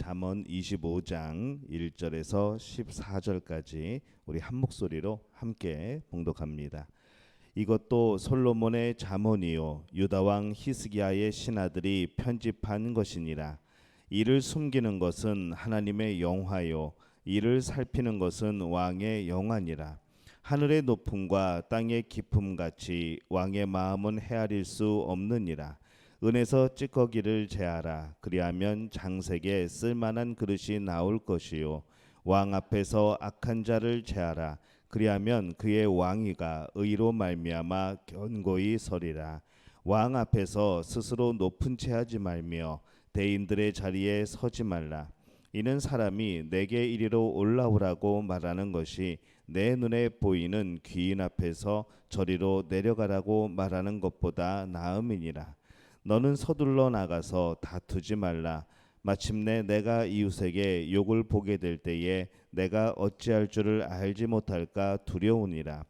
잠언 25장 1절에서 14절까지 우리 한 목소리로 함께 봉독합니다. 이것도 솔로몬의 잠언이요 유다 왕 히스기야의 신하들이 편집한 것이니라. 이를 숨기는 것은 하나님의 영화요 이를 살피는 것은 왕의 영안이라. 하늘의 높음과 땅의 깊음 같이 왕의 마음은 헤아릴 수 없느니라. 은에서 찌꺼기를 제하라. 그리하면 장색에 쓸만한 그릇이 나올 것이요 왕 앞에서 악한 자를 제하라. 그리하면 그의 왕위가 의로 말미암아 견고히 서리라. 왕 앞에서 스스로 높은 채 하지 말며 대인들의 자리에 서지 말라. 이는 사람이 내게 이리로 올라오라고 말하는 것이 내 눈에 보이는 귀인 앞에서 저리로 내려가라고 말하는 것보다 나음이니라. 너는 서둘러 나가서 다투지 말라. 마침내 내가 이웃에게 욕을 보게 될 때에 내가 어찌할 줄을 알지 못할까 두려우니라.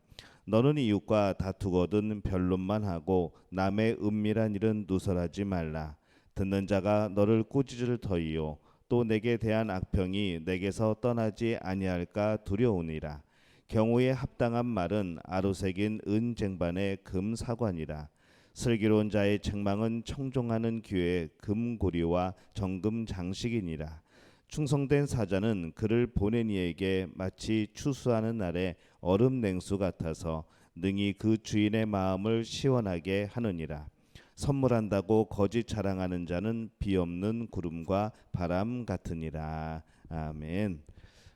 너는 이웃과 다투거든 변론만 하고 남의 은밀한 일은 누설하지 말라. 듣는 자가 너를 꾸짖을 터이요 또 내게 대한 악평이 내게서 떠나지 아니할까 두려우니라. 경우에 합당한 말은 아로새긴 은 쟁반의 금 사관이라. 슬기로운 자의 책망은 청종하는 귀의 금고리와 정금 장식이니라. 충성된 사자는 그를 보낸 이에게 마치 추수하는 날에 얼음 냉수 같아서 능히 그 주인의 마음을 시원하게 하느니라. 선물한다고 거짓 자랑하는 자는 비 없는 구름과 바람 같으니라. 아멘.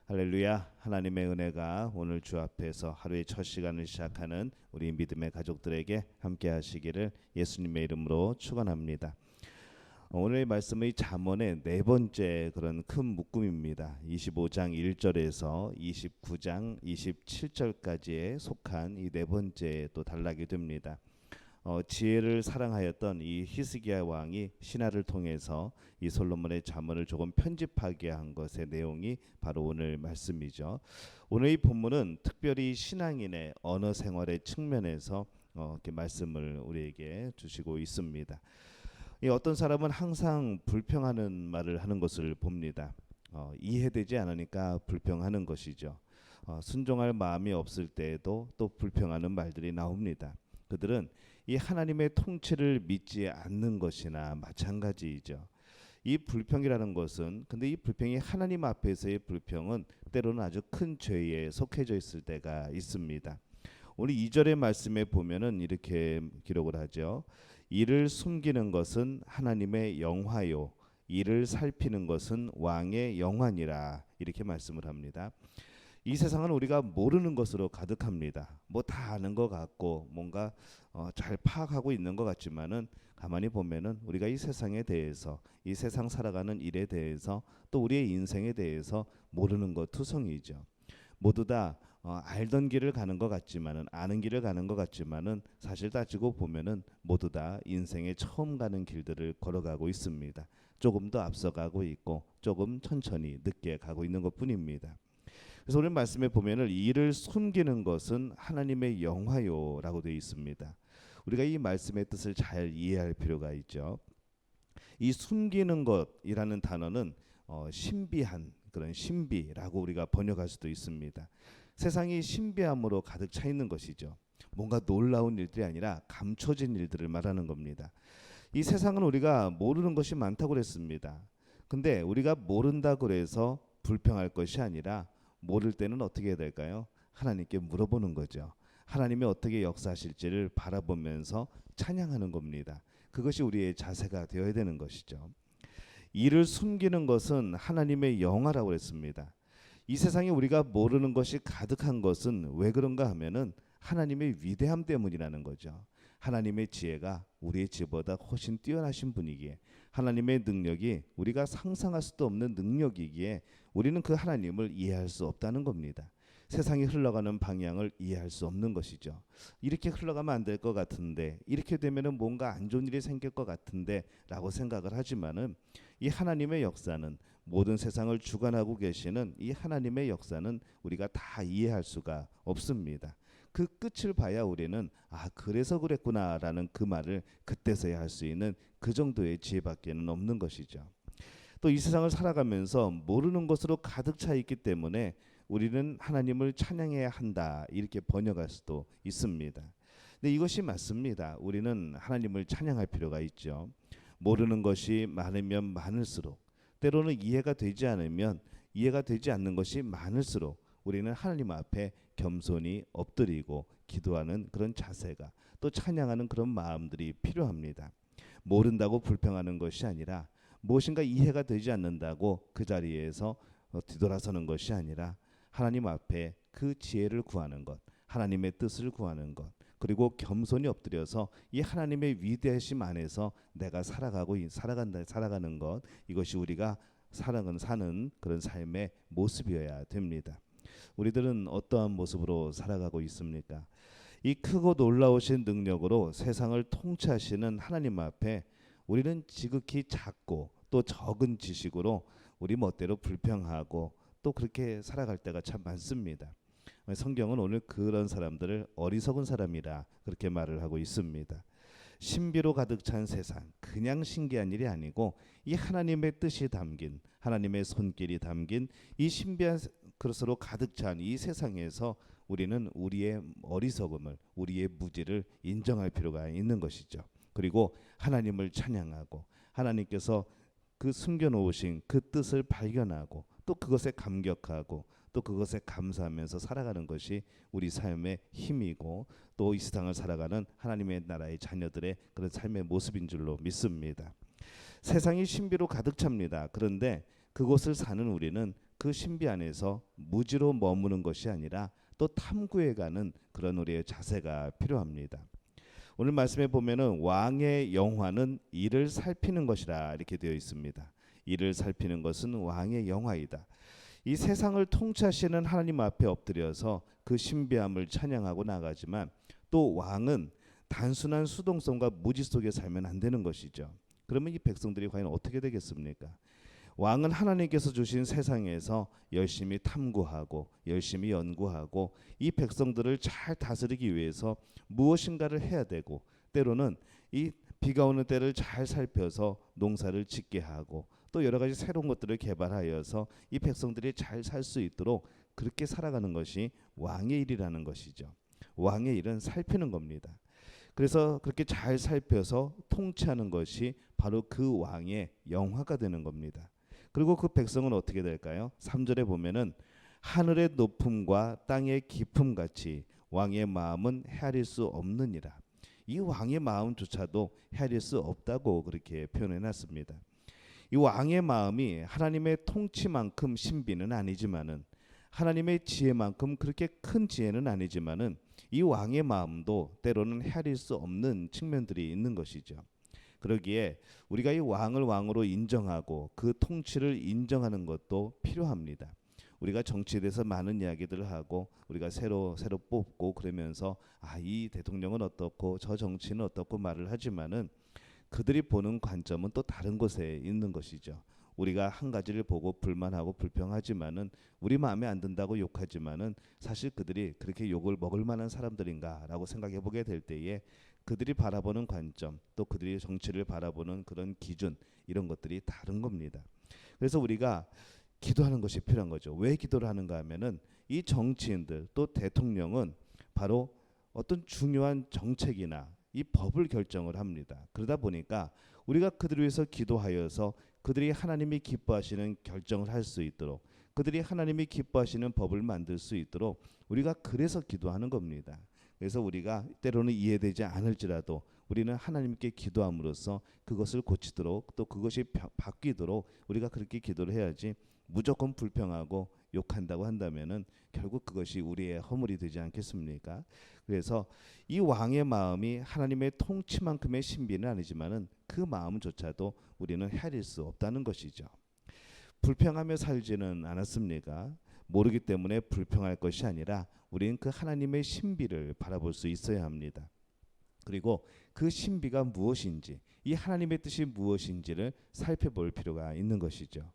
할렐루야. 하나님의 은혜가 오늘 주 앞에서 하루의 첫 시간을 시작하는 우리 믿음의 가족들에게 함께 하시기를 예수님의 이름으로 축원합니다. 오늘의 말씀의 잠언의 네 번째 그런 큰 묶음입니다. 25장 1절에서 29장 27절까지에 속한 이 네 번째 또 단락이 됩니다. 지혜를 사랑하였던 이 히스기야 왕이 신하를 통해서 이 솔로몬의 잠언을 조금 편집하게 한 것의 내용이 바로 오늘 말씀이죠. 오늘 이 본문은 특별히 신앙인의 언어 생활의 측면에서 이렇게 말씀을 우리에게 주시고 있습니다. 이 어떤 사람은 항상 불평하는 말을 하는 것을 봅니다. 이해되지 않으니까 불평하는 것이죠. 순종할 마음이 없을 때에도 또 불평하는 말들이 나옵니다. 그들은 이 하나님의 통치를 믿지 않는 것이나 마찬가지이죠. 이 불평이라는 것은 근데 이 불평이 하나님 앞에서의 불평은 때로는 아주 큰 죄에 속해져 있을 때가 있습니다. 오늘 2절의 말씀에 보면은 이렇게 기록을 하죠. 이를 숨기는 것은 하나님의 영화요 이를 살피는 것은 왕의 영안이라 이렇게 말씀을 합니다. 이 세상은 우리가 모르는 것으로 가득합니다. 뭐 다 아는 것 같고 뭔가 잘 파악하고 있는 것 같지만은 가만히 보면은 우리가 이 세상에 대해서 이 세상 살아가는 일에 대해서 또 우리의 인생에 대해서 모르는 것 투성이죠. 모두 다 알던 길을 가는 것 같지만은 아는 길을 가는 것 같지만은 사실 따지고 보면은 모두 다 인생의 처음 가는 길들을 걸어가고 있습니다. 조금 더 앞서가고 있고 조금 천천히 늦게 가고 있는 것뿐입니다. 그래서 오늘 말씀에 보면은 이를 숨기는 것은 하나님의 영화요라고 되어 있습니다. 우리가 이 말씀의 뜻을 잘 이해할 필요가 있죠. 이 숨기는 것이라는 단어는 신비한 그런 신비라고 우리가 번역할 수도 있습니다. 세상이 신비함으로 가득 차 있는 것이죠. 뭔가 놀라운 일들이 아니라 감춰진 일들을 말하는 겁니다. 이 세상은 우리가 모르는 것이 많다고 그랬습니다. 근데 우리가 모른다 그래서 불평할 것이 아니라 모를 때는 어떻게 해야 될까요? 하나님께 물어보는 거죠. 하나님이 어떻게 역사하실지를 바라보면서 찬양하는 겁니다. 그것이 우리의 자세가 되어야 되는 것이죠. 이를 숨기는 것은 하나님의 영화라고 했습니다. 이 세상에 우리가 모르는 것이 가득한 것은 왜 그런가 하면은 하나님의 위대함 때문이라는 거죠. 하나님의 지혜가 우리의 지혜보다 훨씬 뛰어나신 분이기에 하나님의 능력이 우리가 상상할 수도 없는 능력이기에 우리는 그 하나님을 이해할 수 없다는 겁니다. 세상이 흘러가는 방향을 이해할 수 없는 것이죠. 이렇게 흘러가면 안 될 것 같은데 이렇게 되면은 뭔가 안 좋은 일이 생길 것 같은데 라고 생각을 하지만은 이 하나님의 역사는 모든 세상을 주관하고 계시는 이 하나님의 역사는 우리가 다 이해할 수가 없습니다. 그 끝을 봐야 우리는 그래서 그랬구나라는 그 말을 그때서야 할 수 있는 그 정도의 지혜밖에는 없는 것이죠. 또 이 세상을 살아가면서 모르는 것으로 가득 차 있기 때문에 우리는 하나님을 찬양해야 한다 이렇게 번역할 수도 있습니다. 근데 이것이 맞습니다. 우리는 하나님을 찬양할 필요가 있죠. 모르는 것이 많으면 많을수록, 때로는 이해가 되지 않으면 이해가 되지 않는 것이 많을수록 우리는 하나님 앞에 겸손히 엎드리고 기도하는 그런 자세가, 또 찬양하는 그런 마음들이 필요합니다. 모른다고 불평하는 것이 아니라, 무엇인가 이해가 되지 않는다고 그 자리에서 뒤돌아서는 것이 아니라 하나님 앞에 그 지혜를 구하는 것, 하나님의 뜻을 구하는 것, 그리고 겸손히 엎드려서 이 하나님의 위대하심 안에서 내가 살아가는 것, 이것이 우리가 사는 그런 삶의 모습이어야 됩니다. 우리들은 어떠한 모습으로 살아가고 있습니까? 이 크고 놀라우신 능력으로 세상을 통치하시는 하나님 앞에 우리는 지극히 작고 또 적은 지식으로 우리 멋대로 불평하고 또 그렇게 살아갈 때가 참 많습니다. 성경은 오늘 그런 사람들을 어리석은 사람이라 그렇게 말을 하고 있습니다. 신비로 가득 찬 세상, 그냥 신기한 일이 아니고 이 하나님의 뜻이 담긴, 하나님의 손길이 담긴 이 신비한 그릇으로 가득 찬 이 세상에서 우리는 우리의 어리석음을, 우리의 무지를 인정할 필요가 있는 것이죠. 그리고 하나님을 찬양하고 하나님께서 그 숨겨놓으신 그 뜻을 발견하고 또 그것에 감격하고 또 그것에 감사하면서 살아가는 것이 우리 삶의 힘이고 또 이 세상을 살아가는 하나님의 나라의 자녀들의 그런 삶의 모습인 줄로 믿습니다. 세상이 신비로 가득 찹니다. 그런데 그곳을 사는 우리는 그 신비 안에서 무지로 머무는 것이 아니라 또 탐구해가는 그런 우리의 자세가 필요합니다. 오늘 말씀에 보면은 왕의 영화는 이를 살피는 것이라 이렇게 되어 있습니다. 이를 살피는 것은 왕의 영화이다. 이 세상을 통치하시는 하나님 앞에 엎드려서 그 신비함을 찬양하고 나가지만 또 왕은 단순한 수동성과 무지 속에 살면 안 되는 것이죠. 그러면 이 백성들이 과연 어떻게 되겠습니까? 왕은 하나님께서 주신 세상에서 열심히 탐구하고 열심히 연구하고 이 백성들을 잘 다스리기 위해서 무엇인가를 해야 되고, 때로는 이 비가 오는 때를 잘 살펴서 농사를 짓게 하고 또 여러 가지 새로운 것들을 개발하여서 이 백성들이 잘 살 수 있도록 그렇게 살아가는 것이 왕의 일이라는 것이죠. 왕의 일은 살피는 겁니다. 그래서 그렇게 잘 살펴서 통치하는 것이 바로 그 왕의 영화가 되는 겁니다. 그리고 그 백성은 어떻게 될까요? 3절에 보면은 하늘의 높음과 땅의 깊음 같이 왕의 마음은 헤아릴 수 없느니라. 이 왕의 마음조차도 헤아릴 수 없다고 그렇게 표현해 놨습니다. 이 왕의 마음이 하나님의 통치만큼 신비는 아니지만은, 하나님의 지혜만큼 그렇게 큰 지혜는 아니지만은 이 왕의 마음도 때로는 헤아릴 수 없는 측면들이 있는 것이죠. 그러기에 우리가 이 왕을 왕으로 인정하고 그 통치를 인정하는 것도 필요합니다. 우리가 정치에 대해서 많은 이야기들을 하고 우리가 새로 뽑고 그러면서 이 대통령은 어떻고 저 정치는 어떻고 말을 하지만은 그들이 보는 관점은 또 다른 곳에 있는 것이죠. 우리가 한 가지를 보고 불만하고 불평하지만은, 우리 마음에 안 든다고 욕하지만은 사실 그들이 그렇게 욕을 먹을 만한 사람들인가라고 생각해 보게 될 때에 그들이 바라보는 관점, 또 그들이 정치를 바라보는 그런 기준, 이런 것들이 다른 겁니다. 그래서 우리가 기도하는 것이 필요한 거죠. 왜 기도를 하는가 하면은 이 정치인들 또 대통령은 바로 어떤 중요한 정책이나 이 법을 결정을 합니다. 그러다 보니까 우리가 그들을 위해서 기도하여서 그들이 하나님이 기뻐하시는 결정을 할 수 있도록, 그들이 하나님이 기뻐하시는 법을 만들 수 있도록 우리가 그래서 기도하는 겁니다. 그래서 우리가 때로는 이해되지 않을지라도 우리는 하나님께 기도함으로써 그것을 고치도록, 또 그것이 바뀌도록 우리가 그렇게 기도를 해야지, 무조건 불평하고 욕한다고 한다면은 결국 그것이 우리의 허물이 되지 않겠습니까? 그래서 이 왕의 마음이 하나님의 통치만큼의 신비는 아니지만은 그 마음조차도 우리는 헤아릴 수 없다는 것이죠. 불평하며 살지는 않았습니까? 모르기 때문에 불평할 것이 아니라 우리는 그 하나님의 신비를 바라볼 수 있어야 합니다. 그리고 그 신비가 무엇인지, 이 하나님의 뜻이 무엇인지를 살펴볼 필요가 있는 것이죠.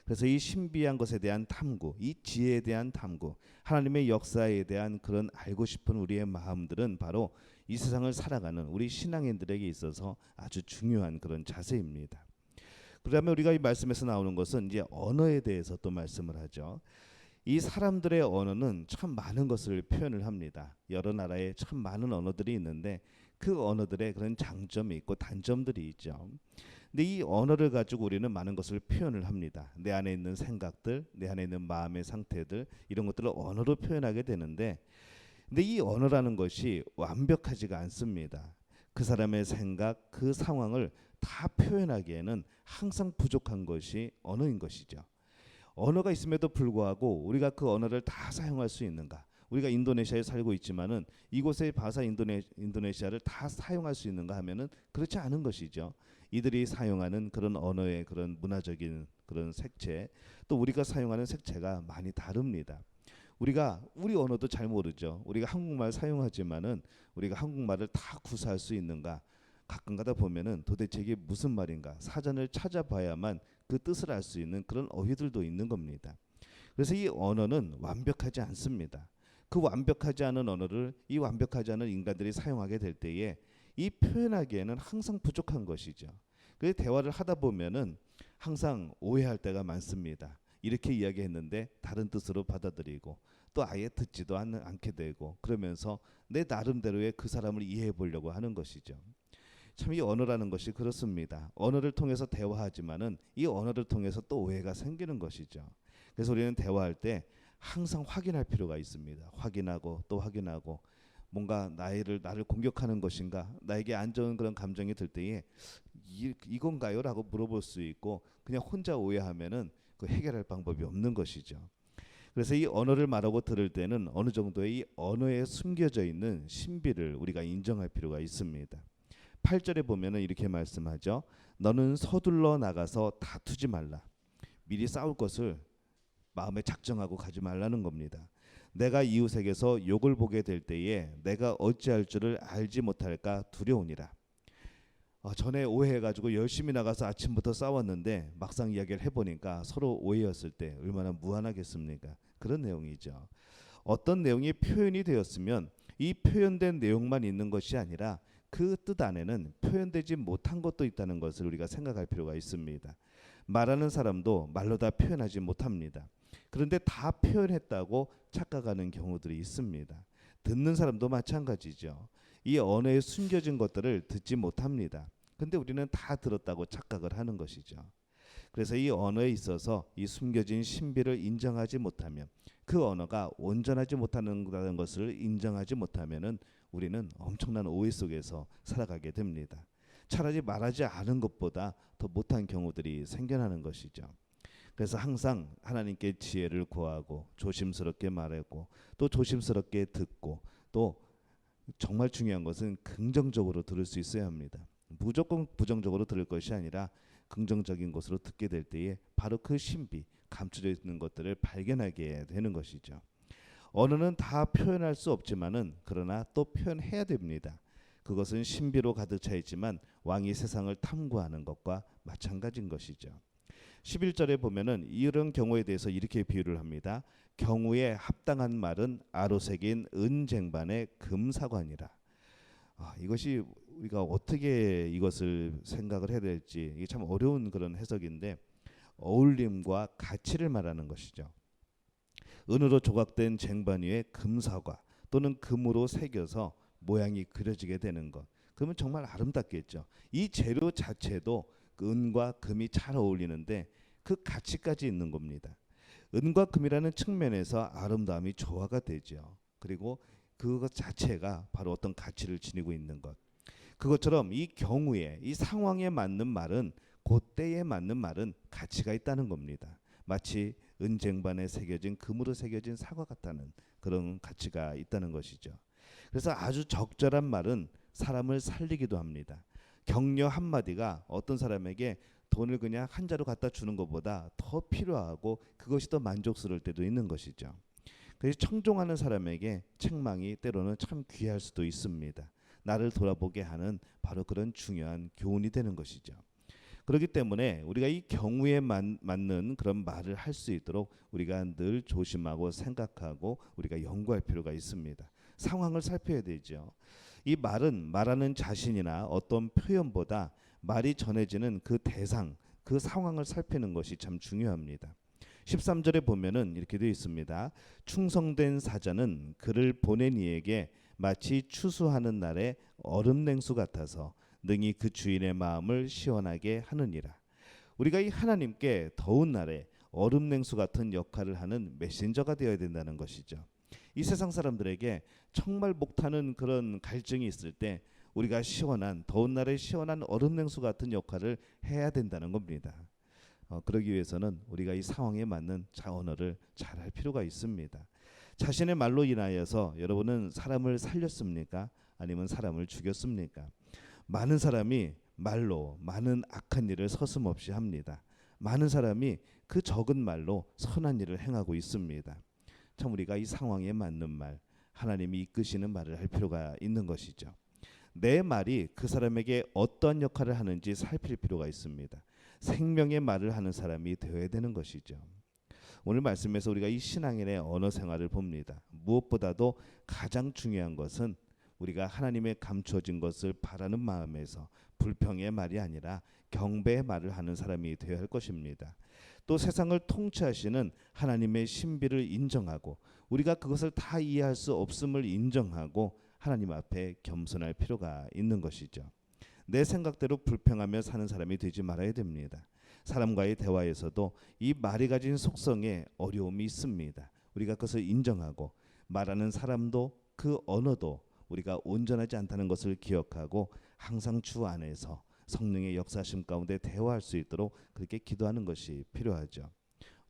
그래서 이 신비한 것에 대한 탐구, 이 지혜에 대한 탐구, 하나님의 역사에 대한 그런 알고 싶은 우리의 마음들은 바로 이 세상을 살아가는 우리 신앙인들에게 있어서 아주 중요한 그런 자세입니다. 그다음에 우리가 이 말씀에서 나오는 것은 이제 언어에 대해서 또 말씀을 하죠. 이 사람들의 언어는 참 많은 것을 표현을 합니다. 여러 나라에 참 많은 언어들이 있는데 그 언어들의 그런 장점이 있고 단점들이 있죠. 근데 이 언어를 가지고 우리는 많은 것을 표현을 합니다. 내 안에 있는 생각들, 내 안에 있는 마음의 상태들, 이런 것들을 언어로 표현하게 되는데, 근데 이 언어라는 것이 완벽하지가 않습니다. 그 사람의 생각, 그 상황을 다 표현하기에는 항상 부족한 것이 언어인 것이죠. 언어가 있음에도 불구하고 우리가 그 언어를 다 사용할 수 있는가? 우리가 인도네시아에 살고 있지만은 이곳의 바사 인도네시아를 다 사용할 수 있는가 하면은 그렇지 않은 것이죠. 이들이 사용하는 그런 언어의 그런 문화적인 그런 색채, 또 우리가 사용하는 색채가 많이 다릅니다. 우리가 우리 언어도 잘 모르죠. 우리가 한국말 사용하지만은 우리가 한국말을 다 구사할 수 있는가? 가끔 가다 보면은 도대체 이게 무슨 말인가? 사전을 찾아봐야만 그 뜻을 알 수 있는 그런 어휘들도 있는 겁니다. 그래서 이 언어는 완벽하지 않습니다. 그 완벽하지 않은 언어를 이 완벽하지 않은 인간들이 사용하게 될 때에 이 표현하기에는 항상 부족한 것이죠. 그래서 대화를 하다 보면은 항상 오해할 때가 많습니다. 이렇게 이야기했는데 다른 뜻으로 받아들이고 또 아예 듣지도 않게 되고 그러면서 내 나름대로의 그 사람을 이해해 보려고 하는 것이죠. 참 이 언어라는 것이 그렇습니다. 언어를 통해서 대화하지만은 이 언어를 통해서 또 오해가 생기는 것이죠. 그래서 우리는 대화할 때 항상 확인할 필요가 있습니다. 확인하고 또 확인하고 뭔가 나를 공격하는 것인가, 나에게 안 좋은 그런 감정이 들 때에 이건가요?라고 물어볼 수 있고 그냥 혼자 오해하면은 그 해결할 방법이 없는 것이죠. 그래서 이 언어를 말하고 들을 때는 어느 정도의 이 언어에 숨겨져 있는 신비를 우리가 인정할 필요가 있습니다. 8절에 보면은 이렇게 말씀하죠. 너는 서둘러 나가서 다투지 말라. 미리 싸울 것을 마음에 작정하고 가지 말라는 겁니다. 내가 이웃에게서 욕을 보게 될 때에 내가 어찌할 줄을 알지 못할까 두려우니라. 전에 오해해가지고 열심히 나가서 아침부터 싸웠는데 막상 이야기를 해보니까 서로 오해였을 때 얼마나 무한하겠습니까? 그런 내용이죠. 어떤 내용이 표현이 되었으면 이 표현된 내용만 있는 것이 아니라 그 뜻 안에는 표현되지 못한 것도 있다는 것을 우리가 생각할 필요가 있습니다. 말하는 사람도 말로 다 표현하지 못합니다. 그런데 다 표현했다고 착각하는 경우들이 있습니다. 듣는 사람도 마찬가지죠. 이 언어에 숨겨진 것들을 듣지 못합니다. 근데 우리는 다 들었다고 착각을 하는 것이죠. 그래서 이 언어에 있어서 이 숨겨진 신비를 인정하지 못하면, 그 언어가 온전하지 못하는 것을 인정하지 못하면은 우리는 엄청난 오해 속에서 살아가게 됩니다. 차라리 말하지 않은 것보다 더 못한 경우들이 생겨나는 것이죠. 그래서 항상 하나님께 지혜를 구하고 조심스럽게 말하고 또 조심스럽게 듣고 또 정말 중요한 것은 긍정적으로 들을 수 있어야 합니다. 무조건 부정적으로 들을 것이 아니라 긍정적인 것으로 듣게 될 때에 바로 그 신비, 감춰져 있는 것들을 발견하게 되는 것이죠. 언어는 다 표현할 수 없지만은 그러나 또 표현해야 됩니다. 그것은 신비로 가득 차 있지만 왕이 세상을 탐구하는 것과 마찬가지인 것이죠. 11절에 보면은 이런 경우에 대해서 이렇게 비유를 합니다. 경우에 합당한 말은 아로새긴 은쟁반의 금사관이라. 이것이 우리가 어떻게 이것을 생각을 해야 될지 이게 참 어려운 그런 해석인데 어울림과 가치를 말하는 것이죠. 은으로 조각된 쟁반 위에 금사과 또는 금으로 새겨서 모양이 그려지게 되는 것. 그러면 정말 아름답겠죠. 이 재료 자체도 그 은과 금이 잘 어울리는데 그 가치까지 있는 겁니다. 은과 금이라는 측면에서 아름다움이 조화가 되죠. 그리고 그것 자체가 바로 어떤 가치를 지니고 있는 것. 그것처럼 이 경우에 이 상황에 맞는 말은 그때에 맞는 말은 가치가 있다는 겁니다. 마치 은쟁반에 새겨진 금으로 새겨진 사과 같다는 그런 가치가 있다는 것이죠. 그래서 아주 적절한 말은 사람을 살리기도 합니다. 격려 한마디가 어떤 사람에게 돈을 그냥 한 자루 갖다 주는 것보다 더 필요하고 그것이 더 만족스러울 때도 있는 것이죠. 그래서 청종하는 사람에게 책망이 때로는 참 귀할 수도 있습니다. 나를 돌아보게 하는 바로 그런 중요한 교훈이 되는 것이죠. 그렇기 때문에 우리가 이 경우에 맞는 그런 말을 할 수 있도록 우리가 늘 조심하고 생각하고 우리가 연구할 필요가 있습니다. 상황을 살펴야 되죠. 이 말은 말하는 자신이나 어떤 표현보다 말이 전해지는 그 대상, 그 상황을 살피는 것이 참 중요합니다. 13절에 보면은 이렇게 되어 있습니다. 충성된 사자는 그를 보낸 이에게 마치 추수하는 날에 얼음 냉수 같아서 능히 그 주인의 마음을 시원하게 하느니라. 우리가 이 하나님께 더운 날에 얼음 냉수 같은 역할을 하는 메신저가 되어야 된다는 것이죠. 이 세상 사람들에게 정말 목타는 그런 갈증이 있을 때 우리가 시원한 더운 날에 시원한 얼음 냉수 같은 역할을 해야 된다는 겁니다. 그러기 위해서는 우리가 이 상황에 맞는 자언어를 잘할 필요가 있습니다. 자신의 말로 인하여서 여러분은 사람을 살렸습니까? 아니면 사람을 죽였습니까? 많은 사람이 말로 많은 악한 일을 서슴없이 합니다. 많은 사람이 그 적은 말로 선한 일을 행하고 있습니다. 참 우리가 이 상황에 맞는 말, 하나님이 이끄시는 말을 할 필요가 있는 것이죠. 내 말이 그 사람에게 어떤 역할을 하는지 살필 필요가 있습니다. 생명의 말을 하는 사람이 되어야 되는 것이죠. 오늘 말씀에서 우리가 이 신앙인의 언어 생활을 봅니다. 무엇보다도 가장 중요한 것은 우리가 하나님의 감춰진 것을 바라는 마음에서 불평의 말이 아니라 경배의 말을 하는 사람이 되어야 할 것입니다. 또 세상을 통치하시는 하나님의 신비를 인정하고 우리가 그것을 다 이해할 수 없음을 인정하고 하나님 앞에 겸손할 필요가 있는 것이죠. 내 생각대로 불평하며 사는 사람이 되지 말아야 됩니다. 사람과의 대화에서도 이 말이 가진 속성에 어려움이 있습니다. 우리가 그것을 인정하고 말하는 사람도 그 언어도 우리가 온전하지 않다는 것을 기억하고 항상 주 안에서 성령의 역사심 가운데 대화할 수 있도록 그렇게 기도하는 것이 필요하죠.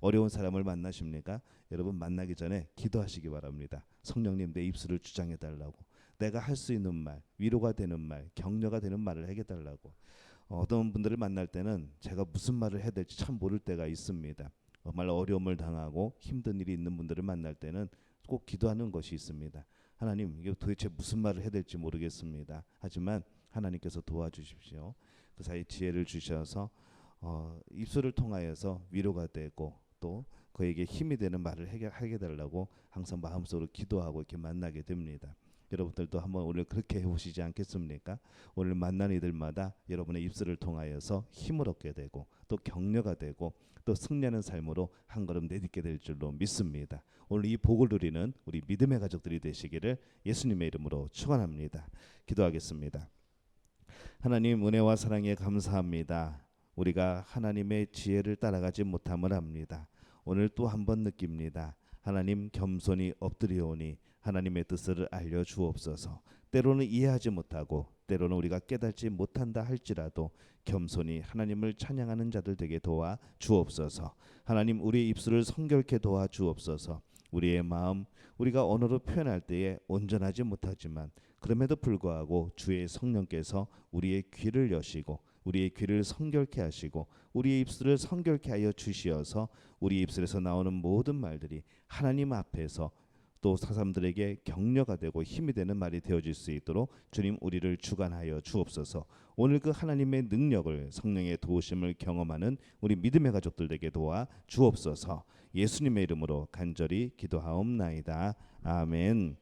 어려운 사람을 만나십니까? 여러분 만나기 전에 기도하시기 바랍니다. 성령님 내 입술을 주장해 달라고, 내가 할 수 있는 말, 위로가 되는 말, 격려가 되는 말을 해 달라고. 어떤 분들을 만날 때는 제가 무슨 말을 해야 될지 참 모를 때가 있습니다. 정말 어려움을 당하고 힘든 일이 있는 분들을 만날 때는 꼭 기도하는 것이 있습니다. 하나님, 이게 도대체 무슨 말을 해야 될지 모르겠습니다. 하지만 하나님께서 도와주십시오. 그 사이 지혜를 주셔서 입술을 통하여서 위로가 되고 또 그에게 힘이 되는 말을 하게 달라고 항상 마음속으로 기도하고 이렇게 만나게 됩니다. 여러분들도 한번 오늘 그렇게 해보시지 않겠습니까? 오늘 만난 이들마다 여러분의 입술을 통하여서 힘을 얻게 되고 또 격려가 되고 또 승리하는 삶으로 한 걸음 내딛게 될 줄로 믿습니다. 오늘 이 복을 누리는 우리 믿음의 가족들이 되시기를 예수님의 이름으로 축원합니다. 기도하겠습니다. 하나님 은혜와 사랑에 감사합니다. 우리가 하나님의 지혜를 따라가지 못함을 압니다. 오늘 또 한 번 느낍니다. 하나님 겸손히 엎드려오니 하나님의 뜻을 알려주옵소서. 때로는 이해하지 못하고 때로는 우리가 깨닫지 못한다 할지라도 겸손히 하나님을 찬양하는 자들 되게 도와 주옵소서. 하나님 우리의 입술을 성결케 도와 주옵소서. 우리의 마음 우리가 언어로 표현할 때에 온전하지 못하지만 그럼에도 불구하고 주의 성령께서 우리의 귀를 여시고 우리의 귀를 성결케 하시고 우리의 입술을 성결케 하여 주시어서 우리 입술에서 나오는 모든 말들이 하나님 앞에서 또 사람들에게 격려가 되고 힘이 되는 말이 되어질 수 있도록 주님 우리를 주관하여 주옵소서. 오늘 그 하나님의 능력을 성령의 도우심을 경험하는 우리 믿음의 가족들에게 도와 주옵소서. 예수님의 이름으로 간절히 기도하옵나이다. 아멘.